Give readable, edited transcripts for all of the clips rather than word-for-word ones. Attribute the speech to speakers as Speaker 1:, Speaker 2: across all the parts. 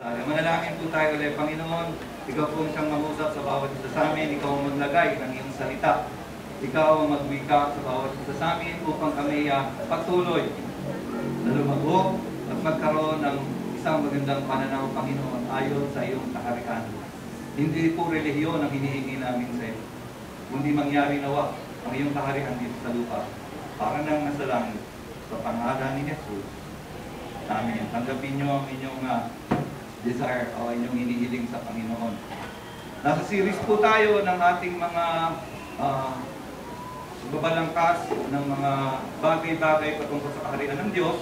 Speaker 1: Manalangin po tayo ulit. Panginoon, Ikaw po siyang mag-usap sa bawat isa sa amin. Ikaw ang maglagay ng iyong salita. Ikaw ang magwika sa bawat isa sa amin upang kami patuloy na lumago at magkaroon ng isang magandang pananaw, Panginoon, ayon sa iyong kaharian. Hindi po relihiyon ang hinihingi namin sa iyo. Kundi mangyari nawa ang iyong kaharian dito sa lupa. Para nang nasa langit. Sa pangalan ni Jesus. Amen. Tanggapin niyo ang inyong desire o inyong hinihiling sa Panginoon. Nasa series po tayo ng ating mga babalangkas ng mga bagay-bagay patungkol sa kaharian ng Diyos.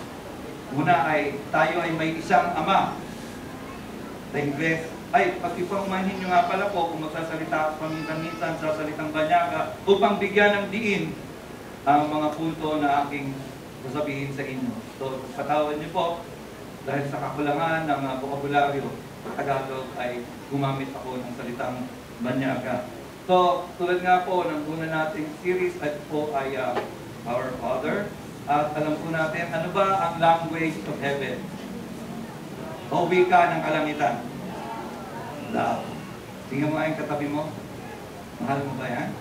Speaker 1: Una ay tayo ay may isang Ama. Sa Ingles, pagkipangmahin nyo nga pala po kung magsasalita paminsan-minsan sa salitang banyaga upang bigyan ng diin ang mga punto na aking sasabihin sa inyo. So, patawan niyo po dahil sa kakulangan ng bokabularyo sa Tagalog ay gumamit ako ng salitang banyaga. So, tulad nga po ng una nating series at po ay Our Father. At alam po natin, ano ba ang language of heaven? O wika ng kalangitan? Love. Tingnan mo ang katabi mo. Mahal mo ba yan?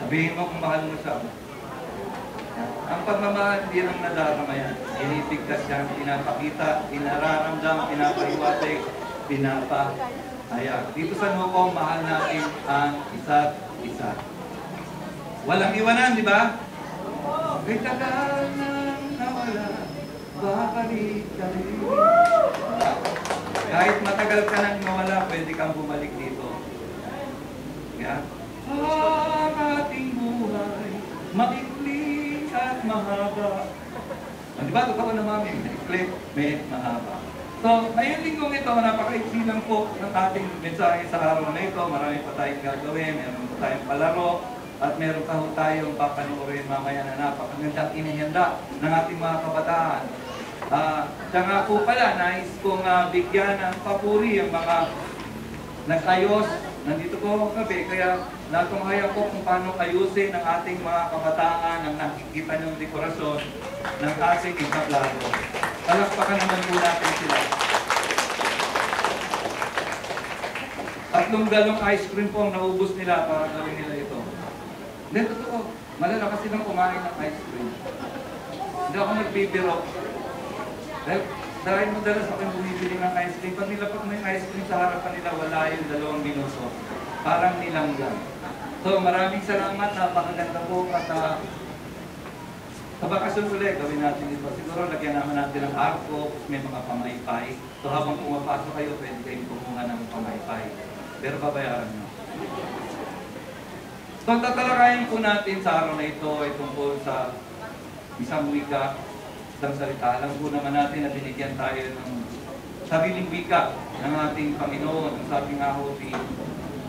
Speaker 1: Sabihin mo kung mahal mo siya. Ang pagmamahal, hindi lang nadarama yan. Inibigkas yan, pinapakita, pinararamdam, pinapahiwatig, pinapahayag. Dito sa Nukong, mahal natin ang isa't isa. Walang iwanan, di ba? May tagal nang nawala, babalik ka rin. Kahit matagal ka nang nawala, pwede kang bumalik dito. Yeah? Ang ating buhay, maikli at mahaba. Di ba? Totoo na mami, maikli, may mahaba. So, ngayong linggong ito, napakaiksi lang po ng ating mensahe sa araw na ito. Marami pa tayong gagawin, meron pa tayong palaro, at meron pa tayong papanoorin mamaya na napakagandang inihanda ng ating mga kabataan. Siya nga po pala, nais kong bigyan ng papuri ang mga nag-ayos. Nandito ko gabi, kaya natunghaya ko kung paano ayusin ang ating mga kabataan ang nakikita ng dekorasyon ng ating entablado. Palakpakan naman po natin sila. Tatlong galong ice cream po ang naubos nila para gawin nila ito. Hindi, totoo. Malalakas silang kumain ng ice cream. Hindi ako nagbibiro. Dahil madalas ako yung bumibili ng ice cream. Pag nilapag mo yung ice cream sa harapan nila, wala yung 2 minuto. Parang nilanggan. So maraming salamat. Napakaganda po. At sa bakasyon ulit, gawin natin ito. Siguro lagyan naman natin ng arko, may mga pamaypay. So habang pumapasok kayo, pwede kayong kumuha ng pamaypay. Pero babayaran nyo. So tatalakayin po natin sa araw na ito ay tungkol sa isang wika, isang salita. Alam po naman natin na binigyan tayo ng sariling wika ng ating Panginoon. Ang sabi nga ho ni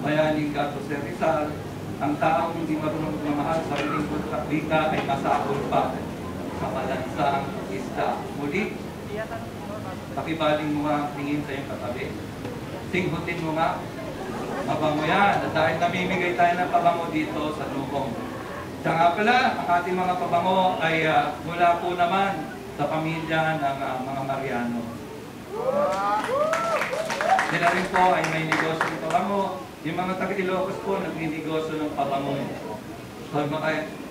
Speaker 1: Bayaning Gato Sir Rizal, ang taong hindi marunong magmamahal sa sariling wika ay masahol pa sa malansang isda. Muli, pakibaling mo nga tingin sa iyong katabi. Singhutin mo nga. Mabango yan. At dahil namimigay tayo ng pabango dito sa Nukong. Siya nga pala, ang ating mga pabango ay mula po naman sa pamilya ng mga Mariano. Sila rin po ay may negosyo ng pabango. Yung mga taga-Ilocos po, nagninegosyo ng pabango. So,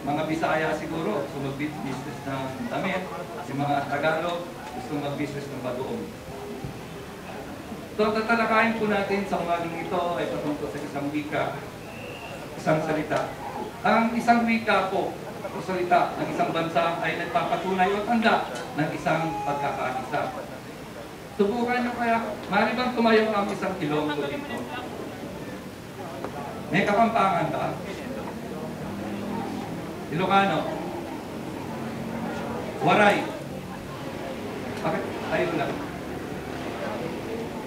Speaker 1: mga Bisaya siguro, gusto mag-business ng damit. Yung mga Tagalog, gusto mag-business ng bagoong. So, tatalakayin po natin sa umagang ito ay patungkol sa isang wika, isang salita. Ang isang wika po, o salita ng isang bansa ay nagpapatunay o tanda ng isang pagkakaisa. Subukan nyo kaya, maaari bang tumayo ang isang Ilonggo dito? May Kapampangan ba? Ilocano? Waray? Bakit? Tayo lang.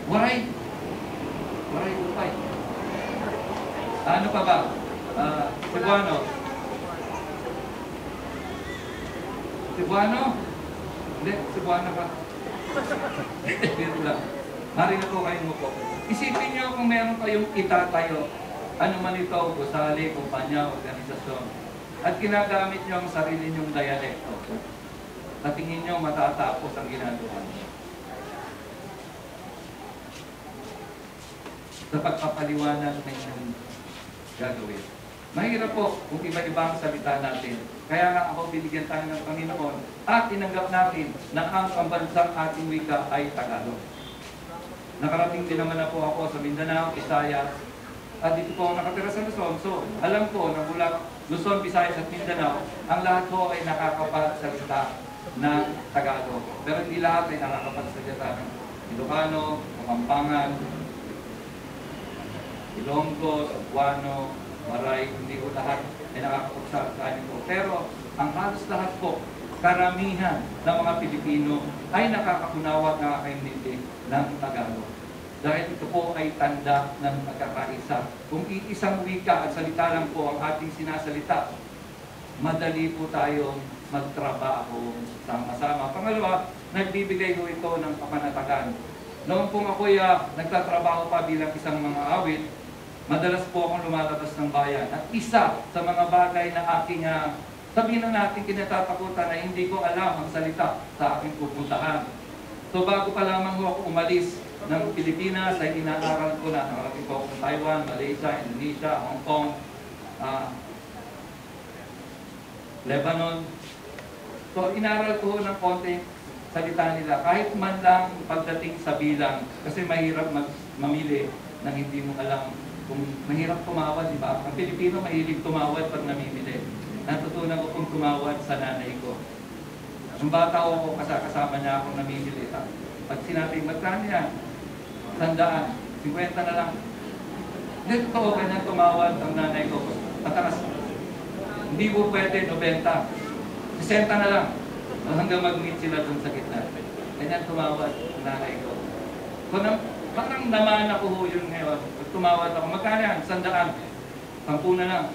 Speaker 1: Waray. Waray upay. Ano pa ba? Cebuano. Cebuano? Hindi, Cebuano ba? Biro lang. Marina po kayong upo. Isipin nyo kung meron kayong itatayo, ano man ito, gusali, kumpanya, organisasyon, at ginagamit nyo ang sarili nyong dialekto, at tingin nyo matatapos ang ginagawa nyo. sa pagpapaliwanag na inyong gagawin. Mahirap po kung iba-iba ang salita natin. Kaya nga ako binigyan tayo ng Panginoon at tinanggap natin na ang pambansang ating wika ay Tagalog. Nakarating din naman na po ako sa Mindanao, Visayas, at dito po ako nakatira sa Luzon. So, alam ko na mula Luzon, Visayas at Mindanao, ang lahat po ay nakakapagsalita ng Tagalog. Pero hindi lahat ay nakakapagsalita ng Ilocano, Kapampangan, Ilonggo, Cebuano, Maray, hindi ko lahat ay nakakapagsalita nito. Pero ang halos lahat po, karamihan ng mga Pilipino ay nakakakunawa at nakakaintindi ng Tagalog. Dahil ito po ay tanda ng pagkakaisa. Kung iisang wika at salita lang po ang ating sinasalita, madali po tayong magtrabaho sama-sama. Pangalawa, nagbibigay ko ito ng kapanatagan. Noon po ako'y nagtatrabaho pa bilang isang mga awit, madalas po akong lumalabas ng bayan. At isa sa mga bagay na aking, sabihin na natin kinatatakutan na hindi ko alam ang salita sa aking pupuntahan. So bago pa lamang ako umalis ng Pilipinas ay inaaral ko na nakarating po ako sa Taiwan, Malaysia, Indonesia, Hong Kong, Lebanon. So inaral ko ng konti salita nila kahit man lang pagdating sa bilang kasi mahirap mamili ng hindi mo alam kung mahirap tumawad, di ba? Ang Pilipino mahilig tumawad pag namimili. Natutunan ko kung tumawad sa nanay ko. Nung bata ako, kasama niya akong namimili. Pag sinabi, magkano yan? 100, 50 na lang. Hindi totoo, ganyan tumawad ang nanay ko. Patakas, hindi mo pwede 90. 60 na lang. Hanggang mag-meet sila dun sa gitna. Ganyan tumawad ang nanay ko. So, parang naman ako yun ngayon. Pag tumawad ako, magkano yan? 100. 10 na lang.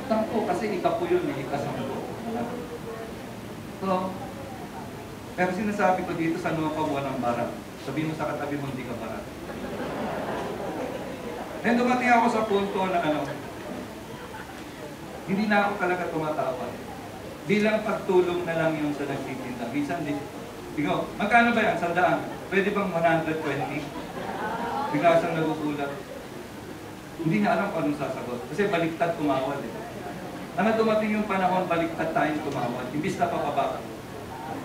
Speaker 1: Sampo kasi ika po yun, ika-sampo. So, pero sinasabi ko dito sa Nuwa walang barat. Sabihin mo sa katabi mo, hindi ka barat. And dumating ako sa punto na hindi na ako talaga tumatawad. Bilang pagtulong na lang yung sa nagtitinda. Minsan din, bigo, magkano ba yan? 100? Pwede bang 120? Bigla siyang nagugulat. Hindi na alam kung anong sasagot. Kasi baliktad tumawad. Ano dumating yung panahon, baliktad tayong tumawad. Imbis na papababa.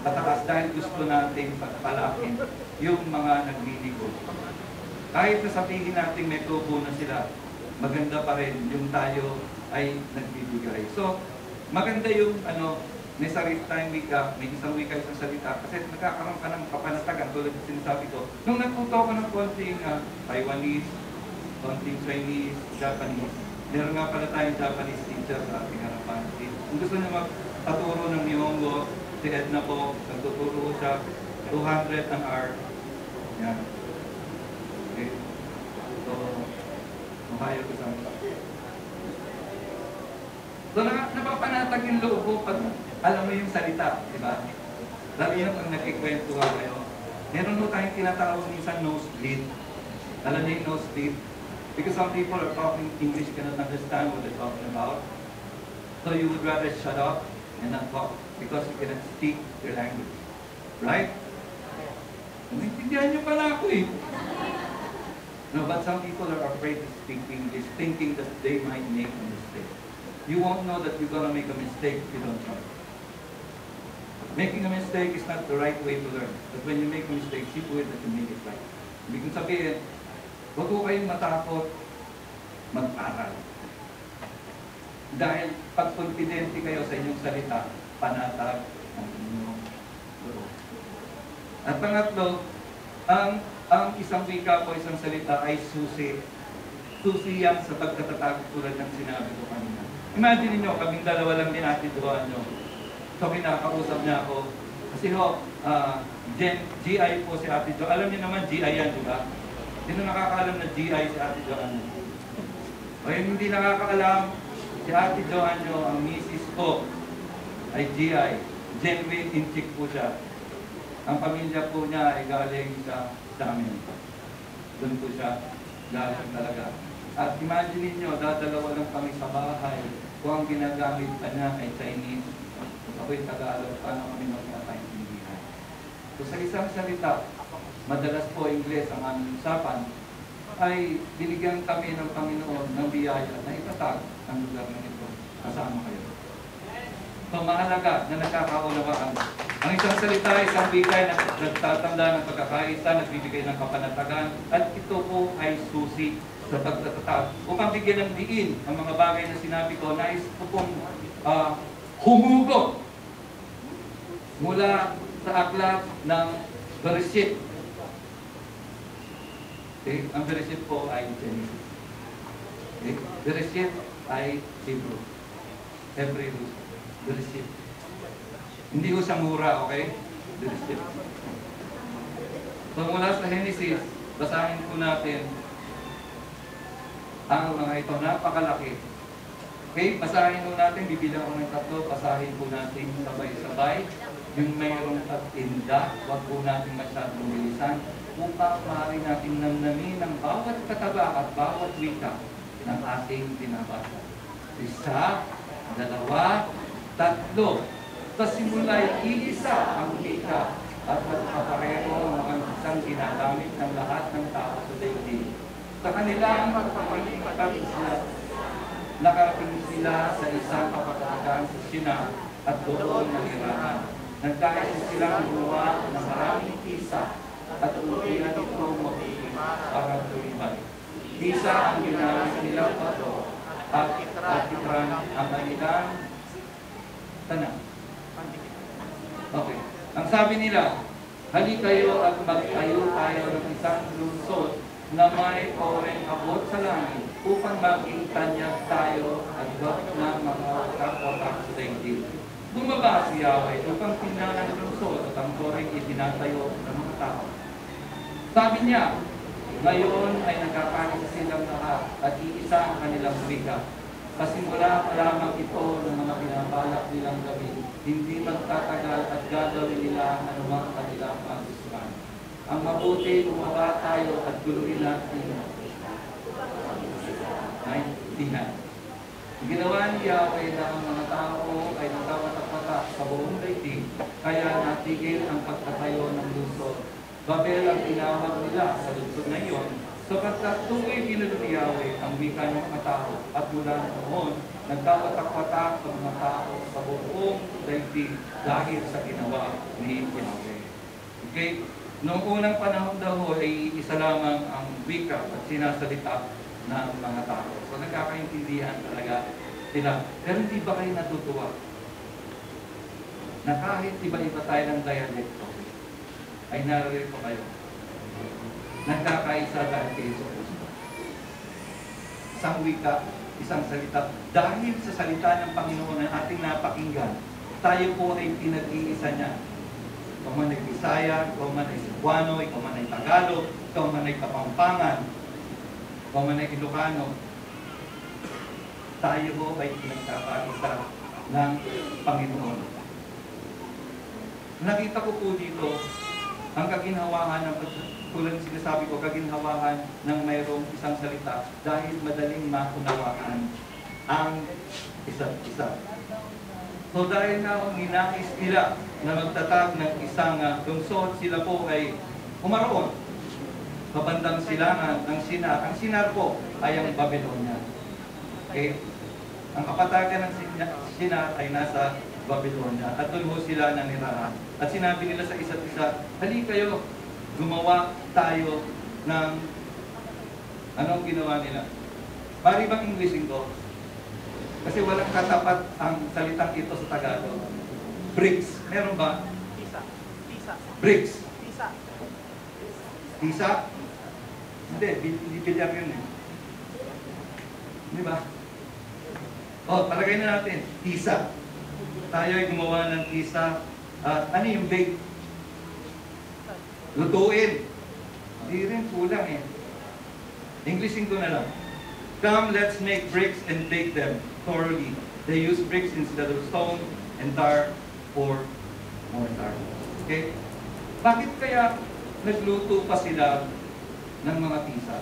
Speaker 1: Patakas dahil gusto nating pagpalakin yung mga nagliligo. Kahit na sabihin natin may tubo na sila, maganda pa rin yung tayo ay nagbibigay. So, maganda yung may sarili tayong wika, may isang wika, isang salita, kasi nagkakaroon ka ng kapanatagan tulad ng sinasabi ko. Nung nagtuto ko ng konting Taiwanese, konting Chinese, Japanese, meron nga pala tayong Japanese teacher sa ating harapan. Kung gusto niyo magpaturo ng Nihongo, si Edna po, nagtuturo siya, 200 an hour. Yan. Okay. So, mahayo ko sa mga. So, napapanatag yung loob ko pag alam mo yung salita, di ba? Lalo yun pag nagkikwento ka kayo. Meron mo tayong tinatawag minsan nosebleed. Alam niyo yung nosebleed? Because some people are talking English, cannot understand what they're talking about. So you would rather shut up and not talk because you cannot speak their language. Right? Naintindihan niyo pala ako eh. No, but some people are afraid to speak English, thinking that they might make a mistake. You won't know that you're gonna make a mistake if you don't try. Making a mistake is not the right way to learn. But when you make a mistake, see to it that you make it right. Ibig kong sabihin, huwag ko kayong matakot mag-aral. Dahil pag confidente kayo sa inyong salita, panatag ang inyong loob. At pangatlo, ang isang wika o isang salita ay susi. Susi yan sa pagkatatag tulad ng sinabi ko kanina. Imagine niyo, kaming dalawa lang din natin duhaan nyo. So kinakausap niya ako. Kasi GI po si Ate Jo. Alam niyo naman GI yan, di ba? Sino nakakaalam na GI si Ate Joanne? O yung hindi nakakaalam, si Ate Joanne, ang misis ko ay GI. Genuine inchik po siya. Ang pamilya po niya ay galing sa amin. Doon po siya galing talaga. At imagine niyo, dadalawa lang kami sa bahay. Kung ang ginagamit pa niya ay Chinese, ako'y Tagalog, paano kami magkakaintindihan? So sa isang salita, madalas po Ingles ang aming usapan, ay binigyan kami ng Panginoon ng biyaya na itatag ang lugar na ito. Kasama kayo. So mahalaga na nagkakaunawaan. Ang isang salita, isang bigay na nagtatanda ng pagkakaisa, nagbibigay ng kapanatagan, at ito po ay susi sa pagtatatag. Upang bigyan ng diin ang mga bagay na sinabi ko, nais ko pong humugot mula sa aklat ng Bereshit. Okay? Ang Bereshit po ay Genesis. Okay? Bereshit ay Hebrew. Bereshit. Hindi ko siya mura, okay? Bereshit. So mula sa Genesis, basahin po natin ang mga ito, napakalaki. Okay, basahin po natin, bibilang ko ng 3, basahin po natin sabay-sabay. Yung mayroong tatinda, wag po natin masyadong bilisan upang maaari natin namnamin ang bawat kataba at bawat wika ng ating binabasa. 1, 2, 3. Sa simula'y iisa ang wika at magpapareho ang isang ginagamit ng lahat ng tao sa daigdig. Sa kanilang nakarating sila sa isang kapatagan sa Sina at doon nahirapan. Nagkaya silang gumawa ng maraming tisa at ulihan ito mabuti para tumibay. Tisa ang ginamit nilang pato at itran ang kanilang tanang. Okay. Ang sabi nila, hali kayo at magtayo tayo ng isang lungsod na may oreng abot sa langit upang maging tanyag tayo at wag na makakawatak sa daigdig. Bumaba si Yahweh upang tingnan ang lungsod at ang oreng itinatayo ng mga tao. Sabi niya, ngayon ay nagkakaisa silang lahat at iisa ang kanilang wika. Pasimula pa lamang ito ng mga pinabalak nilang gawin. Hindi magtatagal at gagawin nila ang anumang kanilang pagsusukan. Ang mabuti, bumaba tayo at guluhin natin. Ginawa ni Yahweh na ang mga tao ay nagkawatak-watak sa buong daigdig, kaya natigil ang pagtatayo ng lungsod. Babel ang tinawag nila sa lungsod na iyon, sapagkat tuloy ginulo ni Yahweh ang wika ng mga tao, at mula noon, nagkawatak-watak ang mga tao sa buong daigdig dahil sa ginawa ni Yahweh. Okay? Noong unang panahon daw ay isa lamang ang wika at sinasalita ng mga tao. So nagkakaintindihan talaga sila. Pero hindi ba kayo natutuwa na kahit iba-iba tayo ng dialekto, ay narito kayo. Nagkakaisa dahil kay Jesus. Isang wika, isang salita. Dahil sa salita ng Panginoon na ating napakinggan, tayo po ay pinag-iisa niya. Ikaw man ay Bisaya, ikaw man ay Cebuano, ikaw man ay Tagalog, ikaw man ay Kapampangan, ikaw man ay Ilocano, tayo po ay pinagkakaisa ng Panginoon. Nakita ko po dito ang kaginhawahan ng tulad sinasabi ko, kaginhawahan ng mayroong isang salita dahil madaling maunawaan ang isa't isa. So dahil na ninais nila na magtatag ng isang lungsod, sila po ay umaroon sa bandang silangan ng Sinar. Ang Sinar po ay ang Babylonia. Okay? Ang kapatagan ng Sinar ay nasa Babylonia at doon ho sila nanirahan. At sinabi nila sa isa't isa, hali kayo, gumawa tayo ng anong ginawa nila. Pari bang Englishin ko? Kasi walang katapat ang salitang ito sa Tagalog. Bricks. Meron ba?
Speaker 2: Tisa.
Speaker 1: Bricks.
Speaker 2: Tisa.
Speaker 1: Tisa? Hindi, bilyar yun eh. Di ba? O, palagay na natin. Tisa. Tayo ay gumawa ng tisa. Ano yung bake? Lutuin. Hindi rin, kulang eh. Englishin ko na lang. Come, let's make bricks and bake them thoroughly. They use bricks instead of stone and tar or mortar. Okay? Bakit kaya nagluto pa sila ng mga tisa?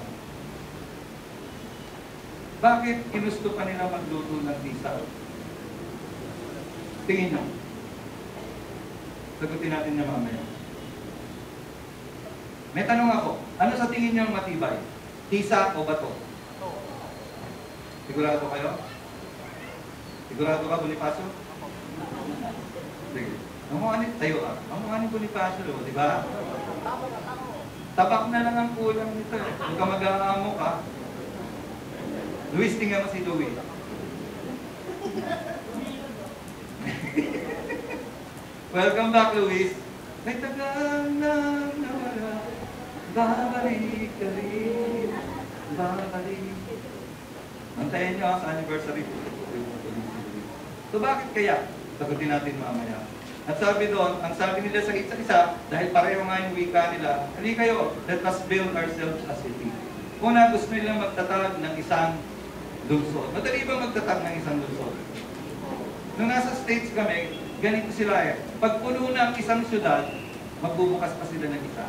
Speaker 1: Bakit ginusto pa nila magluto ng tisa? Tingin nyo. Sagutin natin na mamaya. May tanong ako, ano sa tingin niyo ang matibay? Tisa o bato? Sigurado kayo? Sigurado ka, Bonifacio? Sige. Ang mga ni tayo ang mga ni Bonifacio, di ba? Tabak na lang ang kulang nito. Huwag ka mag-aamo ka. Luis, tingnan mo si Louis. Welcome back, Luis. May tagal na nawala, babalik ka rin, babalik. Antayin nyo sa anniversary. So bakit kaya? Sagutin natin mamaya. At sabi doon, ang sabi nila sa isa-isa, dahil pareho nga yung wika nila, hindi kayo, let us build ourselves as a team. Una, gusto nilang magtatag ng isang lungsod. Madali ba magtatag ng isang lungsod? Nung nasa States kami, ganito sila eh. Pag puno na ang isang syudad, magbubukas pa sila ng isa.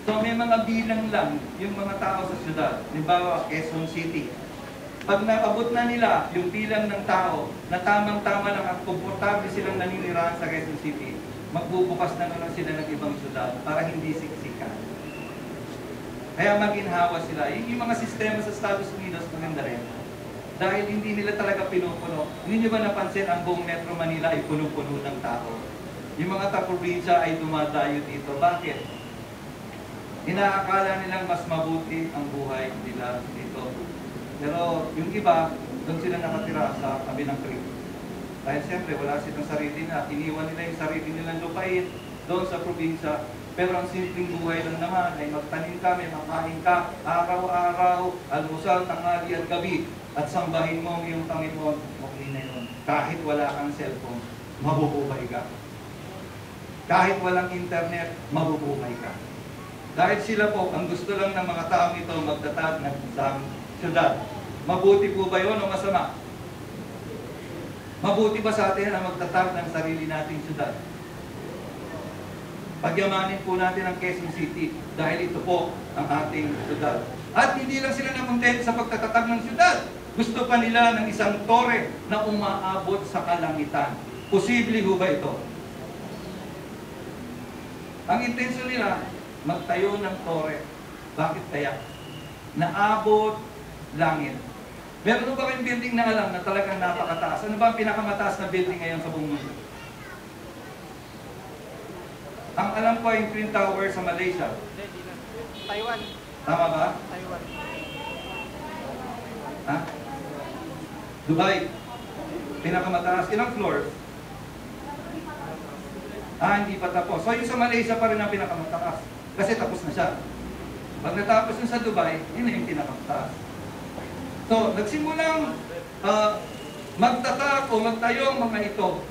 Speaker 1: So may mga bilang lang yung mga tao sa syudad. Halimbawa, Quezon City. Pag naabot na nila yung bilang ng tao na tamang-tama lang at komportable silang naninirahan sa Quezon City, magbubukas na naman sila ng ibang syudad para hindi siksikan. Kaya maginhawa sila. Yung mga sistema sa Estados Unidos, maganda rin. Dahil hindi nila talaga pinupuno. Hindi nyo ba napansin ang buong Metro Manila ay puno-puno ng tao? Yung mga taprobinsya ay dumadayo dito. Bakit? Inaakala nilang mas mabuti ang buhay nila dito. Pero yung iba, doon sila nakatira sa tabi ng creek. Dahil siyempre, wala silang sarili na. Iniwan nila yung sarili nilang lupain doon sa probinsya. Pero ang simpleng buhay lang naman ay magtanim ka, may makain ka, araw-araw, almusal, tanghali at gabi. At sambahin mo ang iyong Panginoon, okay na yun. Kahit wala kang cellphone, mabubuhay ka. Kahit walang internet, mabubuhay ka. Dahil sila po, ang gusto lang ng mga taong ito magtatag ng isang syudad. Mabuti po ba yun o masama? Mabuti ba sa atin ang magtatag ng sarili nating syudad? Pagyamanin po natin ang Quezon City dahil ito po ang ating syudad. At hindi lang sila nakontento sa pagtatatag ng syudad. Gusto pa nila ng isang tore na umaabot sa kalangitan. Posible ho ba ito? Ang intensyon nila, magtayo ng tore. Bakit kaya? Naabot langit. Meron ba kayong building na alam na talagang napakataas? Ano ba ang pinakamataas na building ngayon sa buong mundo? Ang alam ko ay Twin Tower sa Malaysia.
Speaker 2: Taiwan.
Speaker 1: Tama ba?
Speaker 2: Taiwan.
Speaker 1: Ha? Dubai. Pinakamataas. Ilang floors? Hindi pa tapos. So yung sa Malaysia pa rin ang pinakamataas. Kasi tapos na siya. Pag natapos yung sa Dubai, yun na yung pinakamataas. So, nagsimulang magtatak o magtayo ang mga ito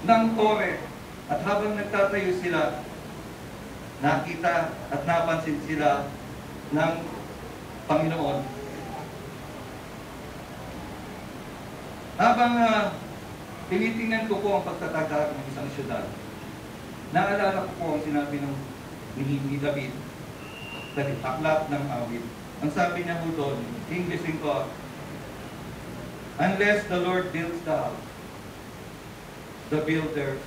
Speaker 1: ng tore. At habang nagtatayo sila, nakita at napansin sila ng Panginoon. Habang tinitingnan ko po ang pagtatagak ng isang syudad, naalala ko po ang sinabi ng ni David sa aklat ng awit. Ang sabi niya po doon, Englishin ko, unless the Lord builds the house, the builder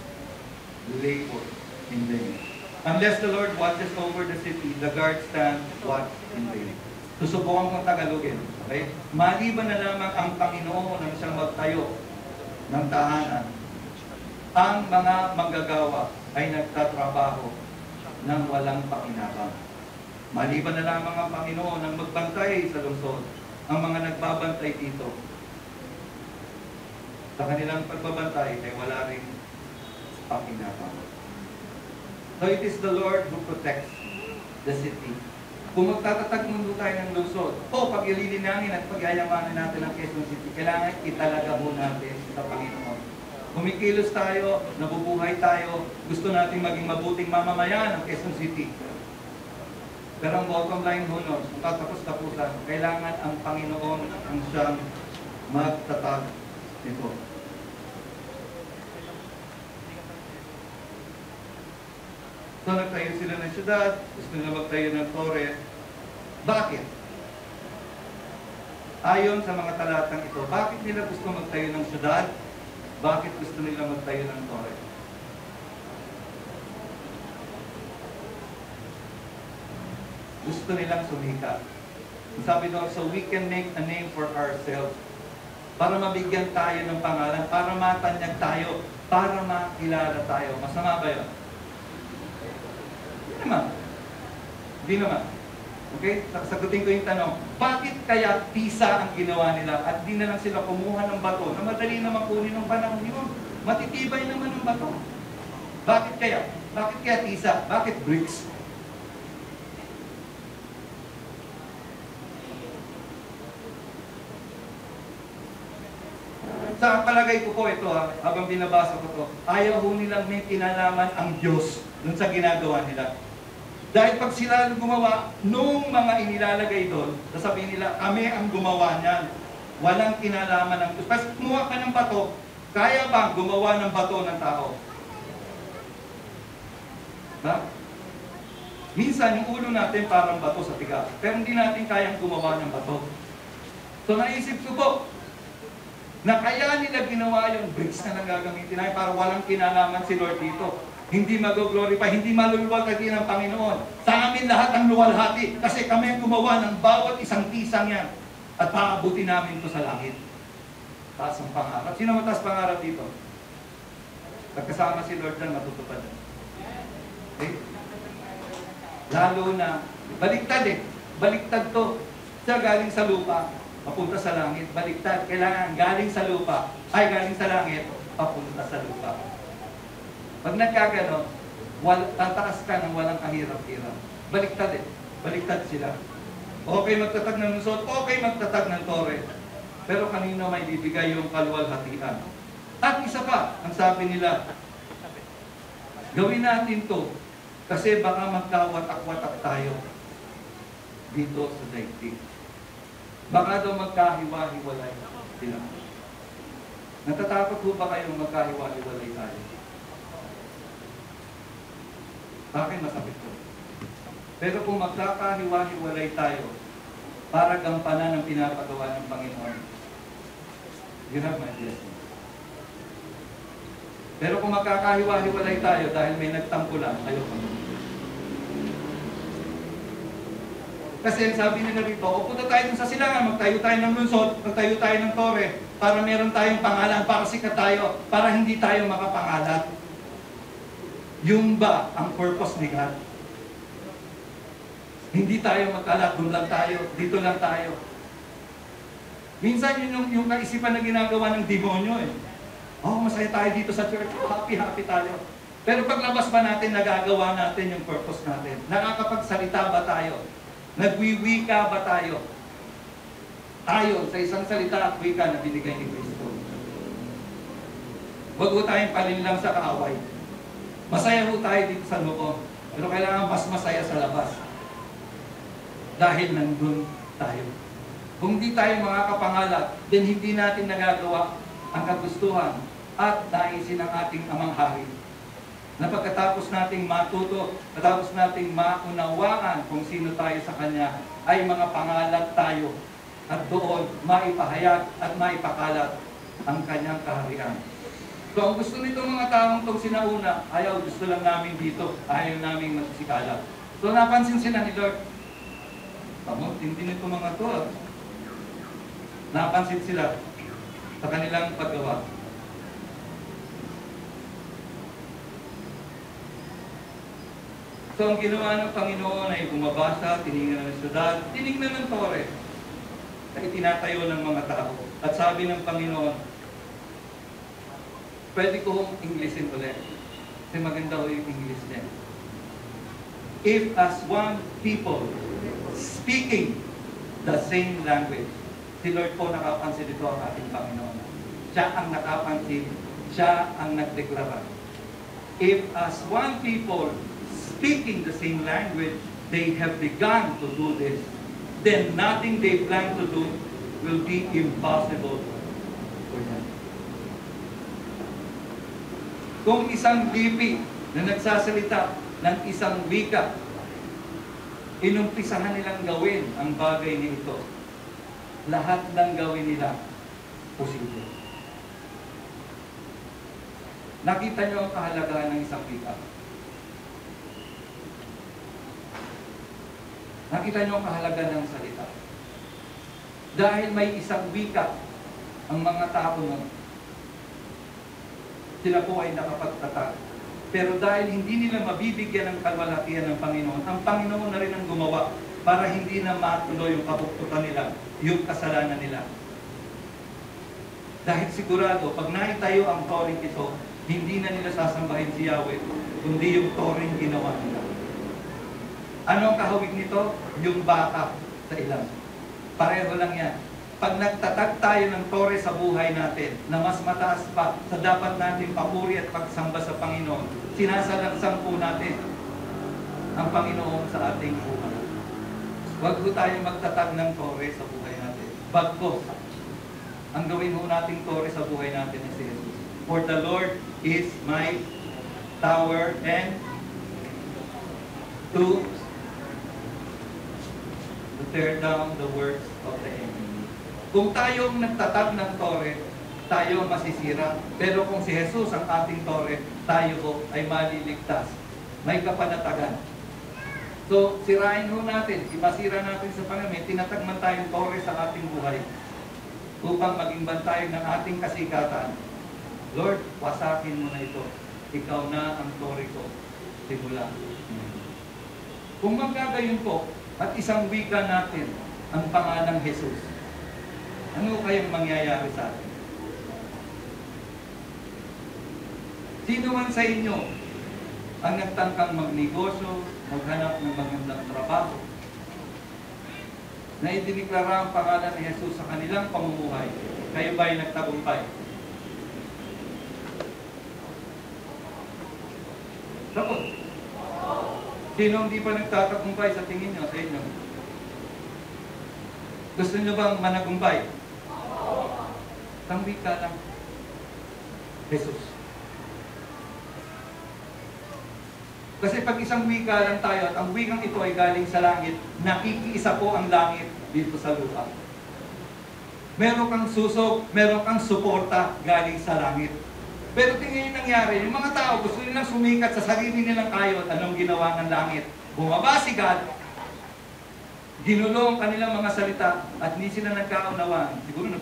Speaker 1: labor in vain. Unless the Lord watches over the city, the guards stand watch in vain. Susubukan kong Tagalogin. Okay? Maliban na lamang ang Panginoon ang siyang magtayo ng tahanan, ang mga manggagawa ay nagtatrabaho ng walang pakinabang. Maliban na lamang ang Panginoon ang magbantay sa lungsod, ang mga nagbabantay dito. Sa kanilang pagbabantay ay wala ring pakinabang. So it is the Lord who protects the city. Kung magtatatag mundo tayo ng lungsod, o pag-ililinangin at pag-ayamanin natin ang Quezon City, kailangan italaga mo natin sa Panginoon. Kumikilos tayo, nabubuhay tayo, gusto natin maging mabuting mamamayan ng Quezon City. Pero ang bottom line ho nun, kung tatapos-tapusan, kailangan ang Panginoon ang siyang magtatag nito. So nagtayo sila ng syudad, gusto nila magtayo ng tore. Bakit? Ayon sa mga talatang ito, bakit nila gusto magtayo ng syudad? Bakit gusto nila magtayo ng tore? Gusto nilang sumikat. Sabi doon, so we can make a name for ourselves. Para mabigyan tayo ng pangalan, para matanyag tayo, para makilala tayo. Masama ba yun? Hindi naman. Hindi naman. Okay? Sagutin ko yung tanong, bakit kaya tisa ang ginawa nila at di na lang sila kumuha ng bato na madali naman kunin ng panahon yun? Matitibay naman ng bato. Bakit kaya? Bakit kaya tisa? Bakit bricks? Sa palagay ko po ito, habang binabasa ko to, ayaw ho nilang may kinalaman ang Diyos dun sa ginagawa nila. Dahil pag sila gumawa, nung mga inilalagay doon, sasabihin nila, kami ang gumawa niyan. Walang kinalaman ng Diyos. Kasi kumuha ka ng bato, kaya ba gumawa ng bato ng tao? Ha? Minsan, yung ulo natin parang bato sa tiga, pero hindi natin kayang gumawa ng bato. So naisip ko po, na kaya nila ginawa yung bricks na lang gagamitin namin para walang kinalaman si Lord dito. Hindi mag-glorify, hindi maluluwalhati ng Panginoon. Sa amin lahat ang luwalhati kasi kami ang gumawa ng bawat isang tisang yan at paabutin namin ito sa langit. Taas ang pangarap. Sino mataas pangarap dito? Pagkasama si Lord dyan, matutupad. Okay? Lalo na, baliktad baliktad to. Siya galing sa lupa, papunta sa langit. Baliktad, kailangan galing sa lupa, ay galing sa langit, papunta sa lupa. Pag nagkagano, tataas ka ng walang kahirap-hirap. Baliktad baliktad sila. Okay magtatag ng lusot, okay magtatag ng tore. Pero kanino may bibigay yung kaluwalhatian? At isa pa, ang sabi nila, gawin natin to kasi baka magkawatak-watak tayo dito sa daigdig. Baka daw magkahiwa-hiwalay sila. Natatakot po ba kayong magkahiwa-hiwalay tayo? Bakit masakit ko? Pero kung magkakahiwa-hiwalay tayo para gampanan ang pinapagawa ng Panginoon, you have my blessing. Pero kung magkakahiwa-hiwalay tayo dahil may nagtampo lang, ayoko. Kasi sabi nila rito, pupunta tayo sa silangan, magtayo tayo ng lunsod, magtayo tayo ng tore, para meron tayong pangalan, para sikat tayo, para hindi tayo makapangalat. Yung ba ang purpose ni God? Hindi tayo magkalat, doon lang tayo, dito lang tayo. Minsan yung kaisipan na ginagawa ng demonyo oh, masaya tayo dito sa church, happy tayo. Pero paglabas ba natin, nagagawa natin yung purpose natin? Nakakapagsalita ba tayo? Nagwiwika ba tayo? Ayon sa isang salita at wika na binigay ni Kristo. Huwag po tayong palinlang sa kaaway. Masaya po tayo dito sa loob, pero kailangan mas masaya sa labas. Dahil nandun tayo. Kung di tayo makakapangalat, then hindi natin nagagawa ang kagustuhan at naisin ng ating amang hari. Na pagkatapos nating matuto, pagkatapos nating maunawaan kung sino tayo sa Kanya, ay mga pangalat tayo at doon maipahayag at maipakalat ang Kanyang kaharian. So ang gusto nitong mga taong itong sinauna, ayaw, gusto lang namin dito, ayaw namin magsikala. So napansin sila ni Lord, hindi nito mga to. Napansin sila sa kanilang paggawa. So ang ginawa ng Panginoon ay bumabasa, tinignan ng syudad, tinignan ng tore, ay tinatayo ng mga tao. At sabi ng Panginoon, pwede ko hong Englishin ulit. Kasi maganda ko yung English niya. If as one people speaking the same language, si Lord po nakapansin dito ang ating Panginoon. Siya ang nakapansin, siya ang nagdeklara. If as one people speaking the same language, they have begun to do this, then nothing they plan to do will be impossible for them. Kung isang BP na nagsasalita ng isang wika, inumpisahan nilang gawin ang bagay nito, lahat ng gawin nila posible. Nakita niyo ang kahalagahan ng isang wika? Nakita niyo ang kahalagan ng salita. Dahil may isang wika ang mga tao nun, sila po ay nakapagtatag. Pero dahil hindi nila mabibigyan ng kalwalhatian ng Panginoon, ang Panginoon na rin ang gumawa para hindi na matuloy yung kabuktutan nila, yung kasalanan nila. Dahil sigurado, pag naitayo ang toring ito, hindi na nila sasambahin si Yahweh, kundi yung toring ginawa nila. Ano ang kahawig nito? Yung baka sa ilang. Pareho lang yan. Pag nagtatag tayo ng tore sa buhay natin, na mas mataas pa sa dapat natin papuri at pagsamba sa Panginoon, sinasalangsang po natin ang Panginoon sa ating buhay. Huwag po tayo magtatag ng tore sa buhay natin. Bagkos, ang gawin mo nating tore sa buhay natin ay si Jesus. For the Lord is my tower and to tear down the works of the enemy. Kung tayong nagtatag ng tore, tayo ang masisira. Pero kung si Jesus ang ating tore, tayo ay maliligtas. May kapanatagan. So, sirain ho natin, imasira natin sa Panginoon, may tinatag man tayong tore sa ating buhay upang maging bantay ng ating kasikatan. Lord, wasakin mo na ito. Ikaw na ang tore ko. Simula. Kung magkagayon po, at isang wika natin ang pangalang Jesus, ano kayang mangyayari sa atin? Sino man sa inyo ang nagtangkang magnegosyo, maghanap ng magandang trabaho, na idiniklara ang pangalan ni Jesus sa kanilang pamumuhay, kayo ba ay nagtagumpay? Sagot. Sino hindi pa nagtatagumpay sa tingin nyo, sa inyo? Gusto nyo bang managumpay? Tangwi ka lang. Jesus. Kasi pag isang wika lang tayo at ang wikang ito ay galing sa langit, nakikiisa po ang langit dito sa lupa. Meron kang susog, meron kang suporta galing sa langit. Pero tingnan yung nangyari, yung mga tao gusto nilang sumikat sa sarili nilang kayod. Anong ginawa ng langit? Bumaba si God, ginulong kanilang mga salita at hindi sila nagkaunawan. Siguro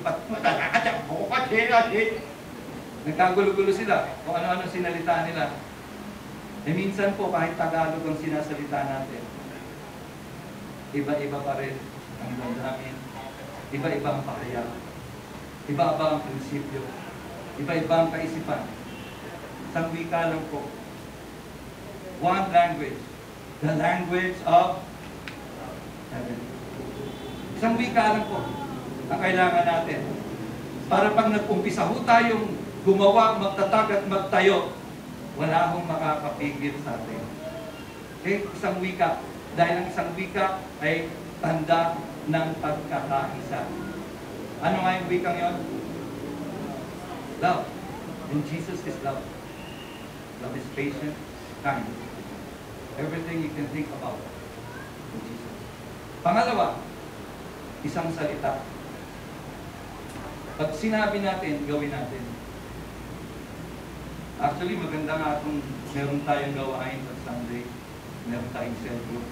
Speaker 1: nagkagulo-gulo sila kung ano-ano sinalita nila. Eh minsan po kahit Tagalog ang sinasalita natin, iba-iba pa rin ang damdamin, iba-iba ang pahayag, iba-iba ang prinsipyo, iba-iba ang kaisipan. Isang wika lang po. One language. The language of heaven. Isang wika lang po ang kailangan natin. Para pag nag-umpisa ho tayong gumawa, magtatag at magtayo, wala hong makakapigil sa atin. Okay? Isang wika. Dahil ang isang wika ay tanda ng pagkakaisa. Ano nga yung wikang yun? Love. And Jesus is love. Love is patient, kind. Everything you can think about in Jesus. Pangalawa, isang salita. Pag sinabi natin, gawin natin. Actually, maganda nga kung meron tayong gawain sa Sunday, meron tayong cell group.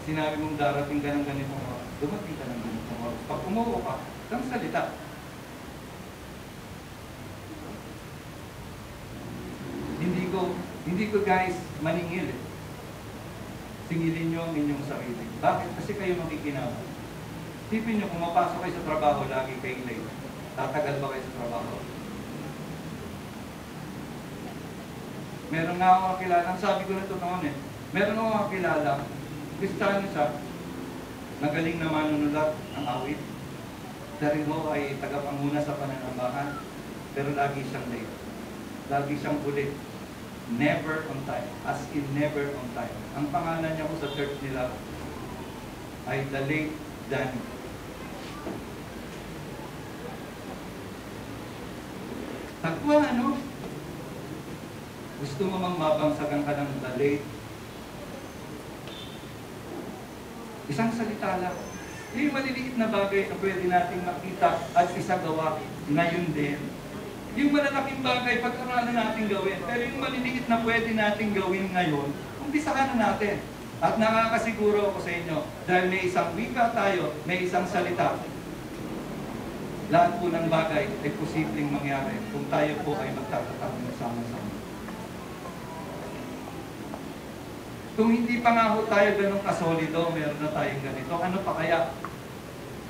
Speaker 1: Sinabi mong darating ka ng ganitong oras, dumating ka ng ganitong oras. Pag umuwi ka, isang salita. Hindi ko guys maningil eh. Singilin nyo ang inyong sarili. Bakit? Kasi kayo makikinabang. Tipin nyo, kung mapasok kayo sa trabaho, lagi kayo late. Tatagal ba kayo sa trabaho? Meron nga ako kakilala, sabi ko na ito noon eh, meron ako kakilala, Kristiyano siya, magaling na manunulat ang awit. Dahil mo ay tagapanguna sa pananambahan, pero lagi siyang late. Lagi siyang ulit. Never on time. As in never on time. Ang pangalan niya ko sa church nila ay The Late Danny. Takwa, ano? Gusto mo mang mabangsagan ka ng The Late? Isang salita lang. Yung maliliit na bagay na pwede nating makita at isagawa ngayon din. Yung malalaking bagay, pagkaralan natin gawin. Pero yung maliliit na pwede natin gawin ngayon, umpisahan na natin. At nakakasiguro ako sa inyo, dahil may isang wika tayo, may isang salita, lahat po ng bagay ay posibleng mangyari kung tayo po ay magtatatag ng sama-sama. Kung hindi pa nga ho tayo ganun kasolido, meron na tayong ganito, ano pa kaya?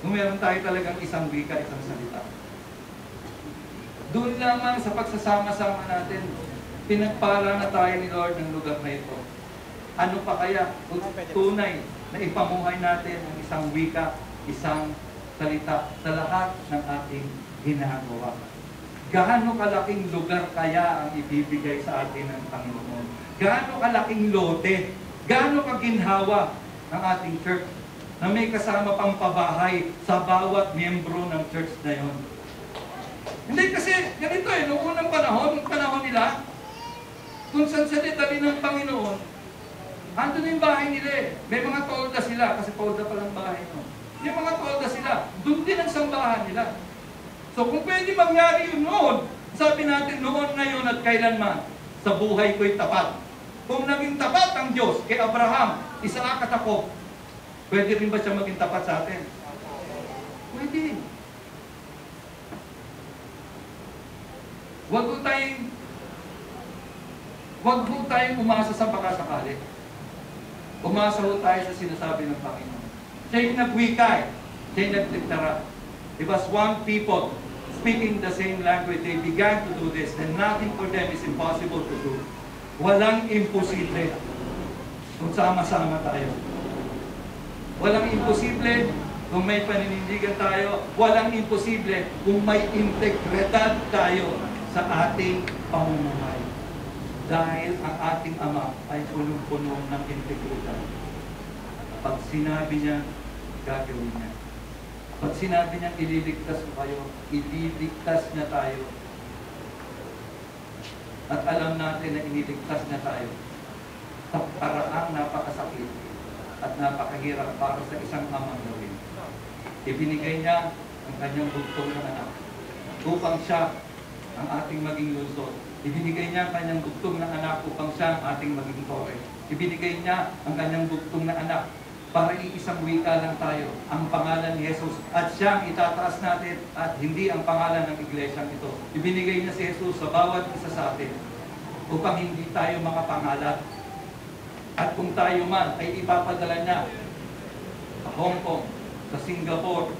Speaker 1: Kung meron tayo talagang isang wika, isang salita. Doon lamang sa pagsasama-sama natin, pinagpala na tayo ni Lord ng lugar na ito. Ano pa kaya kung tunay na ipamuhay natin ang isang wika, isang salita sa lahat ng ating ginagawa? Gaano kalaking lugar kaya ang ibibigay sa atin ng Panginoon? Gaano kalaking lote? Gaano kaginhawa ang ating church na may kasama pang pabahay sa bawat miyembro ng church na yon? Hindi kasi ganito noong unang panahon nila, kung saan sa dali ng Panginoon, andun yung bahay nila May mga tolda sila, kasi tolda palang bahay no. Yung mga tolda sila, doon din ang sambahan nila. So kung pwede mangyari yun noon, sabi natin noon, ngayon at kailanman, sa buhay ko'y tapat. Kung naging tapat ang Diyos kay Abraham, Isaac at Jacob, pwede rin ba siya maging tapat sa atin? Pwede. Huwag ho tayong umasa sa pakasakali. Umasa ho tayo sa sinasabi ng Panginoon. Siya yung nagwikay. Siya yung nagtiktara. It was one people speaking the same language. They began to do this. And nothing for them is impossible to do. Walang imposible kung sama-sama tayo. Walang imposible kung may paninindigan tayo. Walang imposible kung may integridad tayo sa ating pamumuhay. Dahil ang ating Ama ay punong-puno ng integridad. Pag sinabi niya, gagawin niya. Pag sinabi niya, ililigtas ko kayo, ililigtas niya tayo. At alam natin na iniligtas niya tayo sa paraang napakasakit at napakahirap para sa isang amang gawin. Ibinigay niya ang kanyang bugtong ng anak upang siya ang ating maging lungsod. Ibinigay niya ang kanyang bugtong ng anak upang siya ang ating maging tore. Ibinigay niya ang kanyang bugtong ng anak para iisang wika lang tayo, ang pangalan ni Jesus. At siya ang itataas natin at hindi ang pangalan ng iglesyang ito. Ibinigay niya si Jesus sa bawat isa sa atin upang hindi tayo makapangalat. At kung tayo man ay ipapadala niya sa Hong Kong, sa Singapore,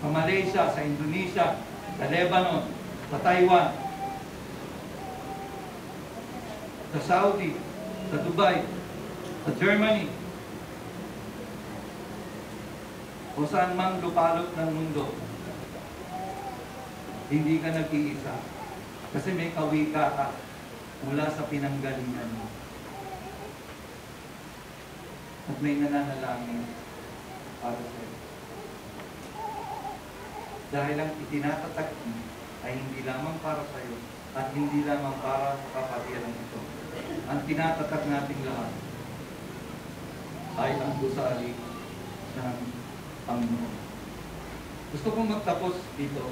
Speaker 1: sa Malaysia, sa Indonesia, sa Lebanon, sa Taiwan, sa Saudi, sa Dubai, sa Germany, o saan mang lupalot ng mundo, hindi ka nag-iisa. Kasi may kawika ka mula sa pinanggalingan mo. At may nananalangin para sa'yo. Dahil ang itinatatag mo ay hindi lamang para sa'yo at hindi lamang para sa kapatiran ito. Ang tinatatag nating lahat ay ang gusali ng Panginoon. Gusto kong magtapos dito.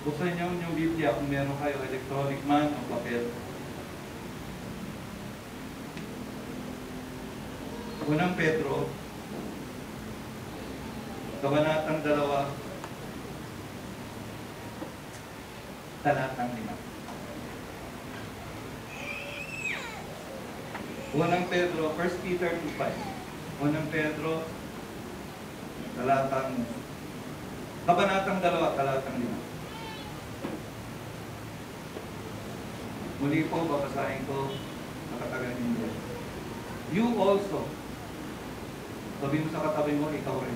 Speaker 1: Buksan niyo yung Biblia kung meron kayo, electronic man o papel. Unang Pedro, Kabanatang 2, talatang 5. Unang Pedro, 1 Peter 2:5. Unang Pedro, Kabanatang 2, talatang 5. Muli po, babasahin ko sa katagang Ingles. You also, sabi mo sa katabi mo, ikaw rin.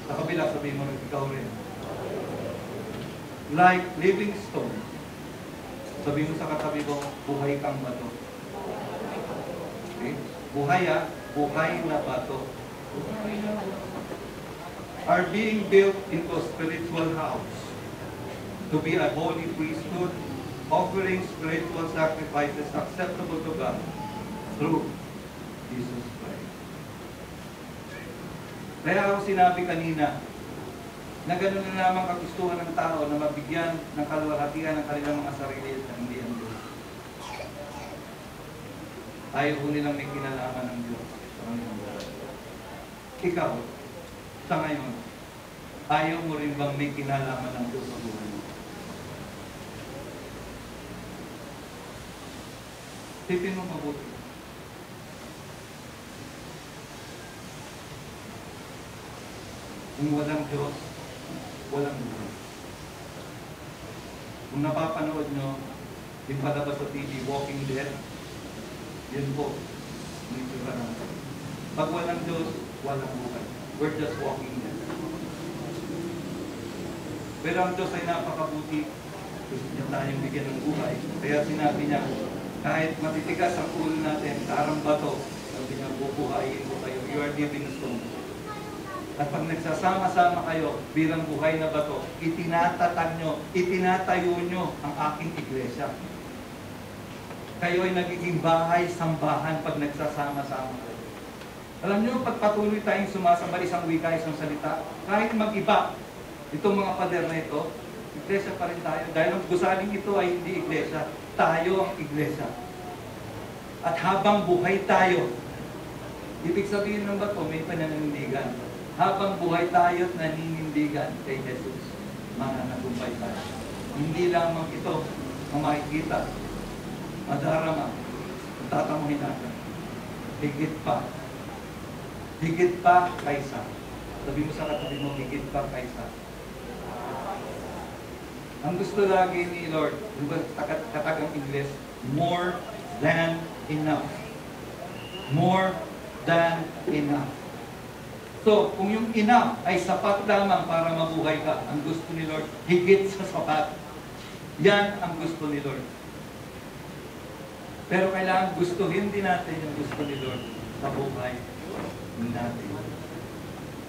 Speaker 1: Sa kabila, sabi mo, ikaw rin. Like living stone, sabi mo sa katabi mo, buhay kang bato. Okay? Buhay na bato. Are being built into a spiritual house to be a holy priesthood, offering spiritual sacrifices acceptable to God through Jesus Christ. Kaya ako sinabi kanina na gano'n na lamang kagustuhan ng tao na mabigyan ng kaluwalhatian ng kanilang mga sarili at hindi ang Diyos. Ayaw ko nilang may kinalaman ng Diyos sa kanilang buhay. Ikaw, sa ngayon, ayaw mo rin bang may kinalaman ng Diyos sa buhay mo? Tipin mo mabuti. Kung walang Diyos, walang buhay. Kung napapanood nyo, yung palabas sa TV, Walking Dead, yun po, yung itsura natin. Pag walang Diyos, walang buhay. We're just walking dead. Pero ang Diyos ay napakabuti. Gusto niya tayong bigyan ng buhay. Kaya sinabi niya, kahit matitigas ang ulo natin, parang bato, sabi niya, bubuhayin ko kayo. You are living stone. At pag nagsasama-sama kayo bilang buhay na bato, itinatatag nyo, itinatayo nyo ang aking iglesia. Kayo ay nagiging bahay-sambahan pag nagsasama-sama kayo. Alam nyo, pag patuloy tayong sumasamba isang wika, isang salita, kahit mag-iba, itong mga pader na ito, iglesia pa rin tayo. Dahil ang gusaling ito ay hindi iglesia, tayo ang iglesia. At habang buhay tayo, ibig sabihin ng bato, may pananindigan. Habang buhay tayo at naninindigan kay Jesus, mananagumpay tayo. Hindi lamang ito ang makikita, madarama, tatamuhin natin. Higit pa kaysa. Sabi mo sa katabi mo, higit pa kaysa. Ang gusto lagi ni Lord, yung katagang English, more than enough. More than enough. So, kung yung enough ay sapat lamang para mabuhay ka, ang gusto ni Lord, higit sa sapat. Yan ang gusto ni Lord. Pero kailangan gustuhin din natin yung gusto ni Lord sa buhay natin.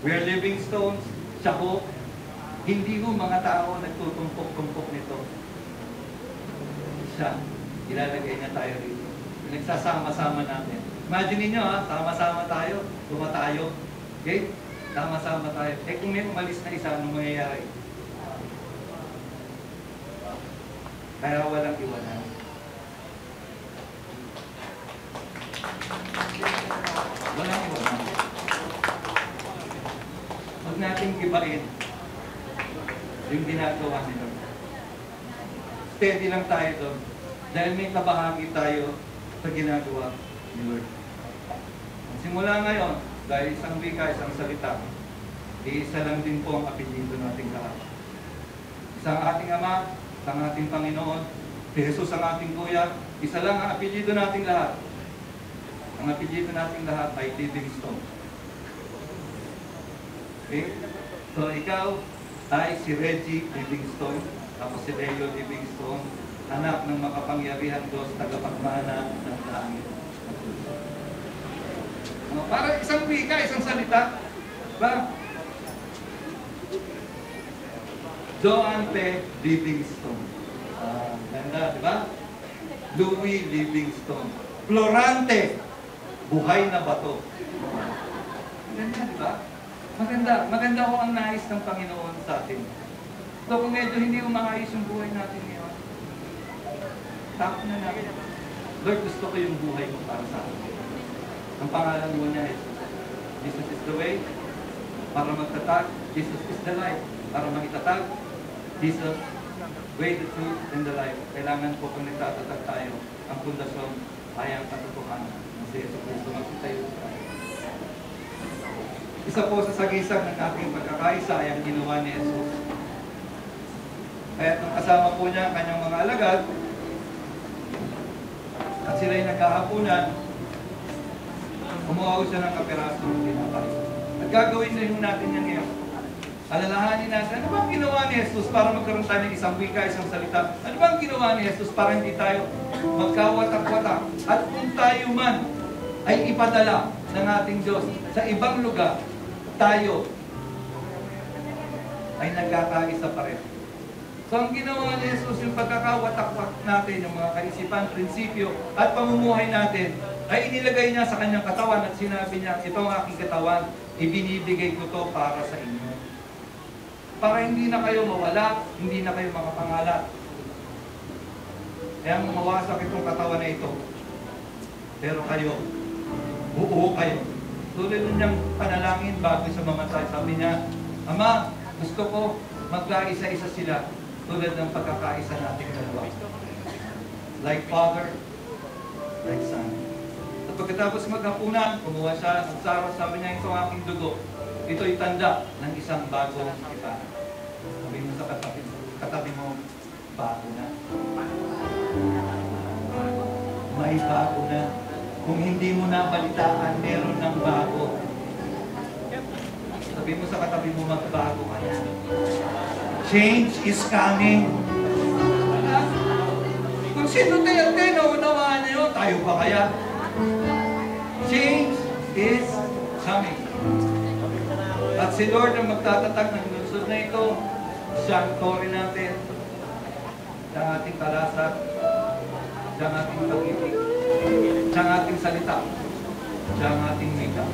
Speaker 1: We are living stones. Siya ho, hindi ho mga tao nagtutumpok-tumpok nito. Siya, ilalagay na tayo rito. Nagsasama-sama natin. Imagine niyo ha, sama-sama tayo, tumatayo. Okay? Sama-sama tayo. Eh kung may umalis na isa, anong mangyayari? Kaya walang iwanan. Walang iwanan. Huwag nating ibain yung ginagawa nila. Steady lang tayo doon. Dahil may kabahagi tayo sa ginagawa ni Lord. Simula ngayon, dahil isang wika, isang salita, iisa lang din po ang apelyido nating lahat. Isang ating Ama, isang ating Panginoon, si Jesus ang ating Kuya, isa lang ang apelyido nating lahat. Ang apelyido nating lahat ay Living Stone. Okay? So ikaw ay si Reggie Livingstone, tapos si Leo Livingstone, anak ng makapangyarihan Diyos, tagapagmana ng langit. Para isang wika, isang salita. Ba? Joan P. Livingstone. Ganda, di ba? Louis Livingstone. Florante, buhay na bato. Ganda, di ba? Maganda. Maganda ko ang nais ng Panginoon sa atin. So kung medyo hindi umaayos yung buhay natin ngayon, tapos na natin. Lord, gusto ko yung buhay mo para sa akin. Ang pangalan mo niya is Jesus is the way para magtatag. Jesus is the life para makitatag. Jesus, way, the truth, and the life. Kailangan po kung nagtatatag tayo, ang pundasyon ay ang katotohanan ng si Jesus Cristo. Magsitayo tayo. Isa po sa sagisag ng ating pagkakaisa ay ang ginawa ni Jesus. Kaya nung kasama po niya ang kanyang mga alagad, at sila'y nagkahapunan, kumuha siya ng kapiraso ng tinapay. At gagawin na yung natin yan ngayon. Alalahanin natin, ano bang ginawa ni Jesus para magkaroon tayo ng isang wika, isang salita? Ano bang ginawa ni Jesus para hindi tayo magkawatak-watak? At kung tayo man ay ipadala ng ating Diyos sa ibang lugar, tayo ay nagkakaisa pa rin. So ang ginawa ni Jesus, yung pagkakawatak-watak natin, yung mga kaisipan, prinsipyo, at pamumuhay natin, ay inilagay niya sa kanyang katawan at sinabi niya, ito ang aking katawan, ibinibigay ko to para sa inyo. Para hindi na kayo mawala, hindi na kayo makapangalat. Kaya mawasak itong katawan na ito. Pero kayo, buo kayo. Tulad niyang panalangin bago sa mamatay. Sabi niya, Ama, gusto ko magkaisa-isa sila tulad ng pagkakaisa nating dalawa. Like Father, like Son. At pagkatapos maghapunan, kumuha siya ng saro, sabi niya, ito ang aking dugo. Ito'y tanda ng isang bagong kita. Sabi mo sa katabi mo, bago na. May bago na. Kung hindi mo na balitaan, meron ng bago. Sabi mo sa katabi mo, magbago ka na. Change is coming. Kung sino tayo, naunawaan niyo, tayo pa kaya? Change is coming. At si Lord ang magtatatag ng lungsod na ito, siya ang tore natin, siya ang ating kalasat, siya ang ating pag-ibig, siya ang ating salita, siya ang ating wika.